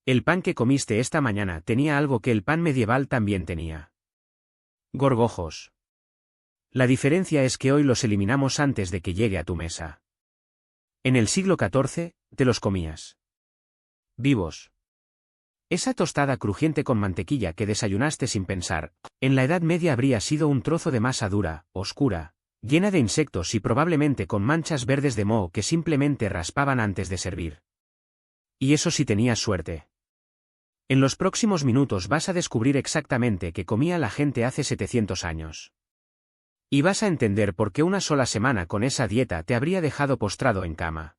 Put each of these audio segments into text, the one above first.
El pan que comiste esta mañana tenía algo que el pan medieval también tenía. Gorgojos. La diferencia es que hoy los eliminamos antes de que llegue a tu mesa. En el siglo XIV, te los comías vivos. Esa tostada crujiente con mantequilla que desayunaste sin pensar, en la Edad Media habría sido un trozo de masa dura, oscura, llena de insectos y probablemente con manchas verdes de moho que simplemente raspaban antes de servir. Y eso si tenías suerte. En los próximos minutos vas a descubrir exactamente qué comía la gente hace 700 años. Y vas a entender por qué una sola semana con esa dieta te habría dejado postrado en cama.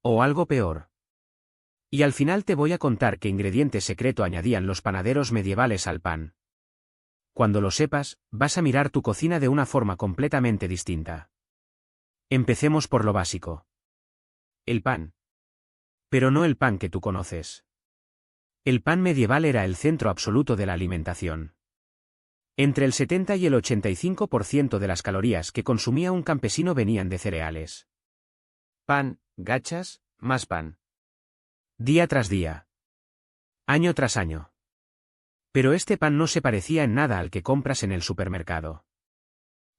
O algo peor. Y al final te voy a contar qué ingrediente secreto añadían los panaderos medievales al pan. Cuando lo sepas, vas a mirar tu cocina de una forma completamente distinta. Empecemos por lo básico. El pan. Pero no el pan que tú conoces. El pan medieval era el centro absoluto de la alimentación. Entre el 70 y el 85% de las calorías que consumía un campesino venían de cereales. Pan, gachas, más pan. Día tras día. Año tras año. Pero este pan no se parecía en nada al que compras en el supermercado.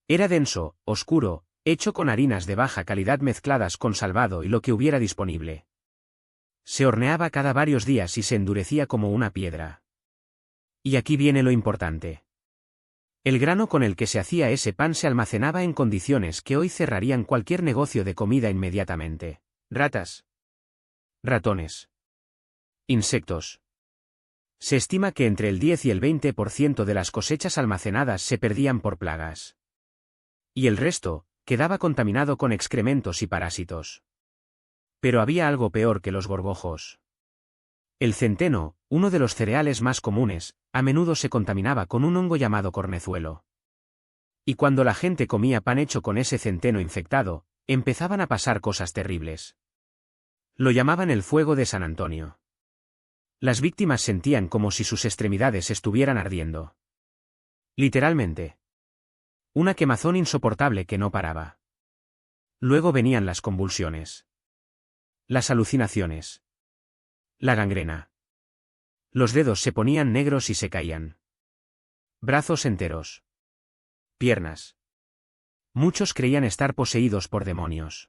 Era denso, oscuro, hecho con harinas de baja calidad mezcladas con salvado y lo que hubiera disponible. Se horneaba cada varios días y se endurecía como una piedra. Y aquí viene lo importante. El grano con el que se hacía ese pan se almacenaba en condiciones que hoy cerrarían cualquier negocio de comida inmediatamente. Ratas. Ratones. Insectos. Se estima que entre el 10 y el 20% de las cosechas almacenadas se perdían por plagas. Y el resto, quedaba contaminado con excrementos y parásitos. Pero había algo peor que los gorgojos. El centeno, uno de los cereales más comunes, a menudo se contaminaba con un hongo llamado cornezuelo. Y cuando la gente comía pan hecho con ese centeno infectado, empezaban a pasar cosas terribles. Lo llamaban el fuego de San Antonio. Las víctimas sentían como si sus extremidades estuvieran ardiendo. Literalmente. Una quemazón insoportable que no paraba. Luego venían las convulsiones. Las alucinaciones. La gangrena. Los dedos se ponían negros y se caían. Brazos enteros. Piernas. Muchos creían estar poseídos por demonios.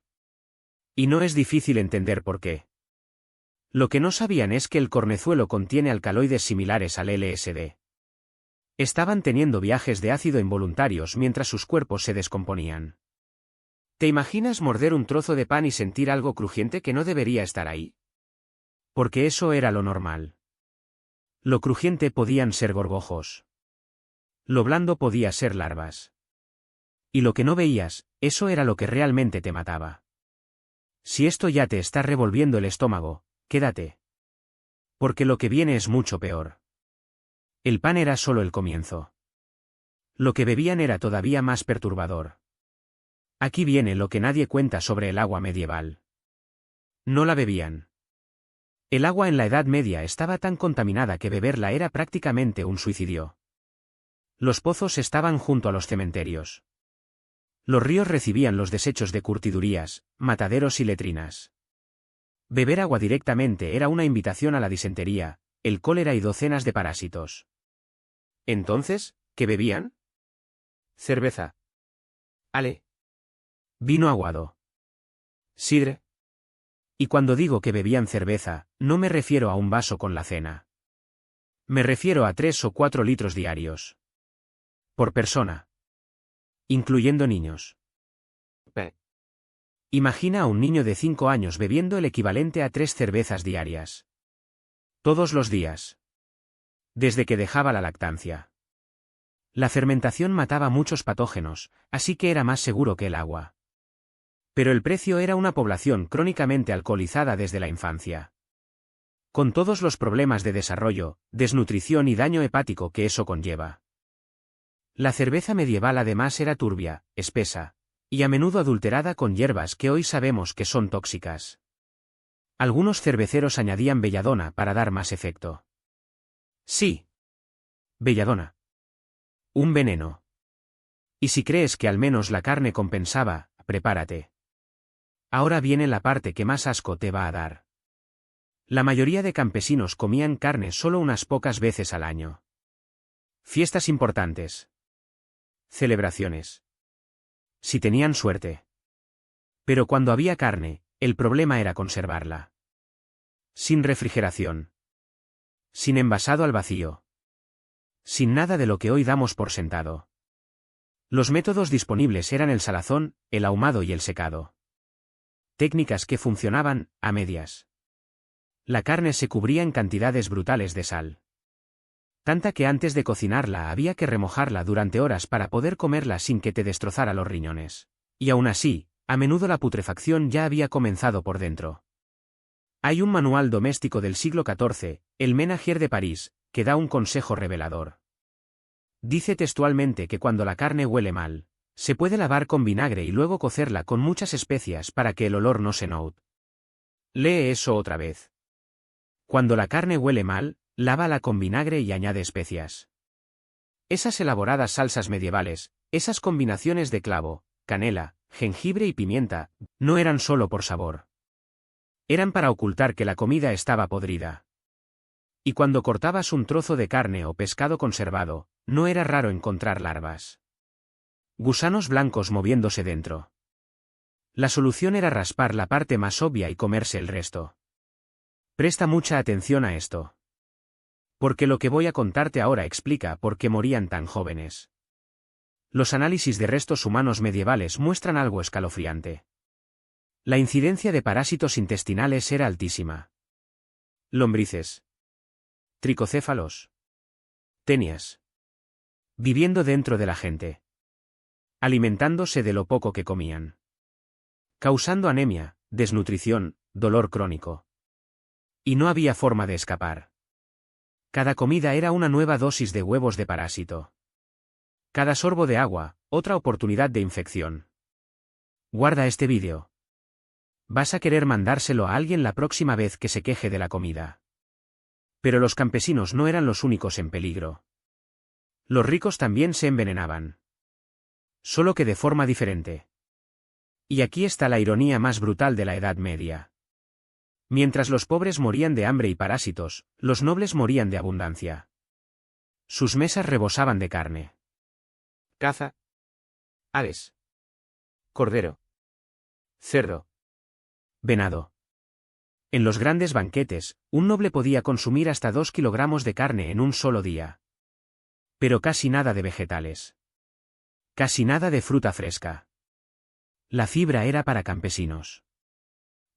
Y no es difícil entender por qué. Lo que no sabían es que el cornezuelo contiene alcaloides similares al LSD. Estaban teniendo viajes de ácido involuntarios mientras sus cuerpos se descomponían. ¿Te imaginas morder un trozo de pan y sentir algo crujiente que no debería estar ahí? Porque eso era lo normal. Lo crujiente podían ser gorgojos. Lo blando podía ser larvas. Y lo que no veías, eso era lo que realmente te mataba. Si esto ya te está revolviendo el estómago, quédate. Porque lo que viene es mucho peor. El pan era solo el comienzo. Lo que bebían era todavía más perturbador. Aquí viene lo que nadie cuenta sobre el agua medieval. No la bebían. El agua en la Edad Media estaba tan contaminada que beberla era prácticamente un suicidio. Los pozos estaban junto a los cementerios. Los ríos recibían los desechos de curtidurías, mataderos y letrinas. Beber agua directamente era una invitación a la disentería, el cólera y docenas de parásitos. Entonces, ¿qué bebían? Cerveza. Ale. Vino aguado. Sidre. Y cuando digo que bebían cerveza, no me refiero a un vaso con la cena. Me refiero a 3 o 4 litros diarios. Por persona. Incluyendo niños. Imagina a un niño de 5 años bebiendo el equivalente a 3 cervezas diarias. Todos los días. Desde que dejaba la lactancia. La fermentación mataba muchos patógenos, así que era más seguro que el agua. Pero el precio era una población crónicamente alcoholizada desde la infancia. Con todos los problemas de desarrollo, desnutrición y daño hepático que eso conlleva. La cerveza medieval además era turbia, espesa, y a menudo adulterada con hierbas que hoy sabemos que son tóxicas. Algunos cerveceros añadían belladona para dar más efecto. Sí. Belladona. Un veneno. Y si crees que al menos la carne compensaba, prepárate. Ahora viene la parte que más asco te va a dar. La mayoría de campesinos comían carne solo unas pocas veces al año. Fiestas importantes. Celebraciones. Si tenían suerte. Pero cuando había carne, el problema era conservarla. Sin refrigeración. Sin envasado al vacío. Sin nada de lo que hoy damos por sentado. Los métodos disponibles eran el salazón, el ahumado y el secado. Técnicas que funcionaban, a medias. La carne se cubría en cantidades brutales de sal. Tanta que antes de cocinarla había que remojarla durante horas para poder comerla sin que te destrozara los riñones. Y aún así, a menudo la putrefacción ya había comenzado por dentro. Hay un manual doméstico del siglo XIV, el Ménagier de París, que da un consejo revelador. Dice textualmente que cuando la carne huele mal, se puede lavar con vinagre y luego cocerla con muchas especias para que el olor no se note. Lee eso otra vez. Cuando la carne huele mal, lávala con vinagre y añade especias. Esas elaboradas salsas medievales, esas combinaciones de clavo, canela, jengibre y pimienta, no eran solo por sabor. Eran para ocultar que la comida estaba podrida. Y cuando cortabas un trozo de carne o pescado conservado, no era raro encontrar larvas. Gusanos blancos moviéndose dentro. La solución era raspar la parte más obvia y comerse el resto. Presta mucha atención a esto. Porque lo que voy a contarte ahora explica por qué morían tan jóvenes. Los análisis de restos humanos medievales muestran algo escalofriante. La incidencia de parásitos intestinales era altísima. Lombrices. Tricocéfalos. Tenias. Viviendo dentro de la gente. Alimentándose de lo poco que comían. Causando anemia, desnutrición, dolor crónico. Y no había forma de escapar. Cada comida era una nueva dosis de huevos de parásito. Cada sorbo de agua, otra oportunidad de infección. Guarda este vídeo. Vas a querer mandárselo a alguien la próxima vez que se queje de la comida. Pero los campesinos no eran los únicos en peligro. Los ricos también se envenenaban. Solo que de forma diferente. Y aquí está la ironía más brutal de la Edad Media. Mientras los pobres morían de hambre y parásitos, los nobles morían de abundancia. Sus mesas rebosaban de carne. Caza. Aves. Cordero. Cerdo. Venado. En los grandes banquetes, un noble podía consumir hasta 2 kilogramos de carne en un solo día. Pero casi nada de vegetales. Casi nada de fruta fresca. La fibra era para campesinos.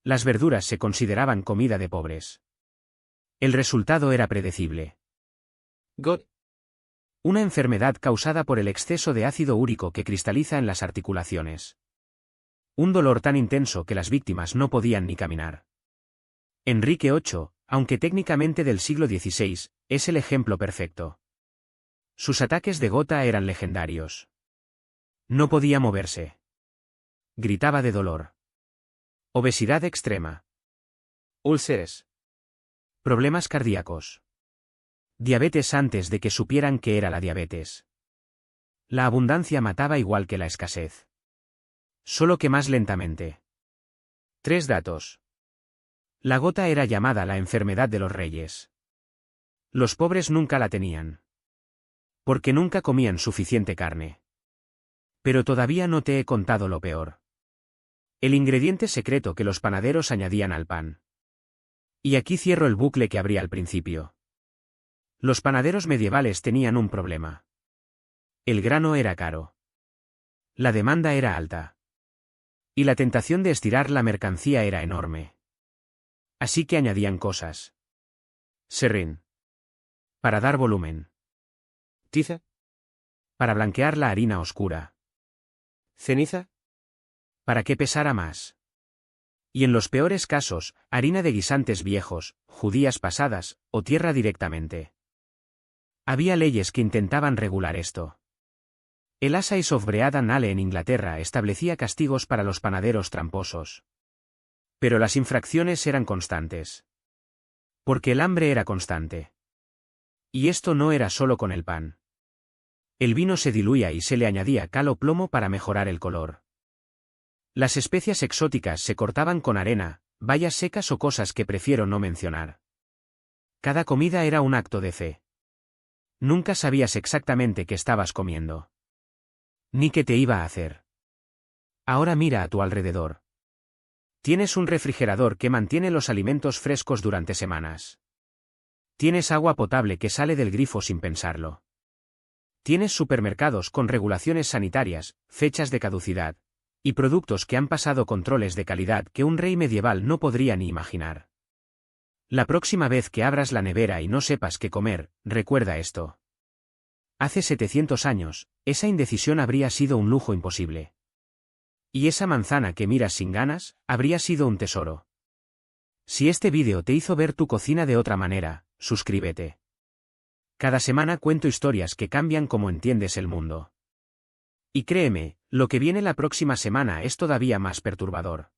Las verduras se consideraban comida de pobres. El resultado era predecible. GOT. Una enfermedad causada por el exceso de ácido úrico que cristaliza en las articulaciones. Un dolor tan intenso que las víctimas no podían ni caminar. Enrique VIII, aunque técnicamente del siglo XVI, es el ejemplo perfecto. Sus ataques de gota eran legendarios. No podía moverse. Gritaba de dolor. Obesidad extrema. Úlceras. Problemas cardíacos. Diabetes antes de que supieran qué era la diabetes. La abundancia mataba igual que la escasez. Solo que más lentamente. 3 datos. La gota era llamada la enfermedad de los reyes. Los pobres nunca la tenían. Porque nunca comían suficiente carne. Pero todavía no te he contado lo peor. El ingrediente secreto que los panaderos añadían al pan. Y aquí cierro el bucle que abrí al principio. Los panaderos medievales tenían un problema. El grano era caro. La demanda era alta. Y la tentación de estirar la mercancía era enorme. Así que añadían cosas. Serrín. Para dar volumen. Tiza. Para blanquear la harina oscura. Ceniza. Para que pesara más. Y en los peores casos, harina de guisantes viejos, judías pasadas, o tierra directamente. Había leyes que intentaban regular esto. El Assize of Bread and Ale en Inglaterra establecía castigos para los panaderos tramposos. Pero las infracciones eran constantes. Porque el hambre era constante. Y esto no era solo con el pan. El vino se diluía y se le añadía cal o plomo para mejorar el color. Las especias exóticas se cortaban con arena, Vallas secas o cosas que prefiero no mencionar. Cada comida era un acto de fe. Nunca sabías exactamente qué estabas comiendo. Ni qué te iba a hacer. Ahora mira a tu alrededor. Tienes un refrigerador que mantiene los alimentos frescos durante semanas. Tienes agua potable que sale del grifo sin pensarlo. Tienes supermercados con regulaciones sanitarias, fechas de caducidad, y productos que han pasado controles de calidad que un rey medieval no podría ni imaginar. La próxima vez que abras la nevera y no sepas qué comer, recuerda esto. Hace 700 años, esa indecisión habría sido un lujo imposible. Y esa manzana que miras sin ganas, habría sido un tesoro. Si este vídeo te hizo ver tu cocina de otra manera, suscríbete. Cada semana cuento historias que cambian cómo entiendes el mundo. Y créeme, lo que viene la próxima semana es todavía más perturbador.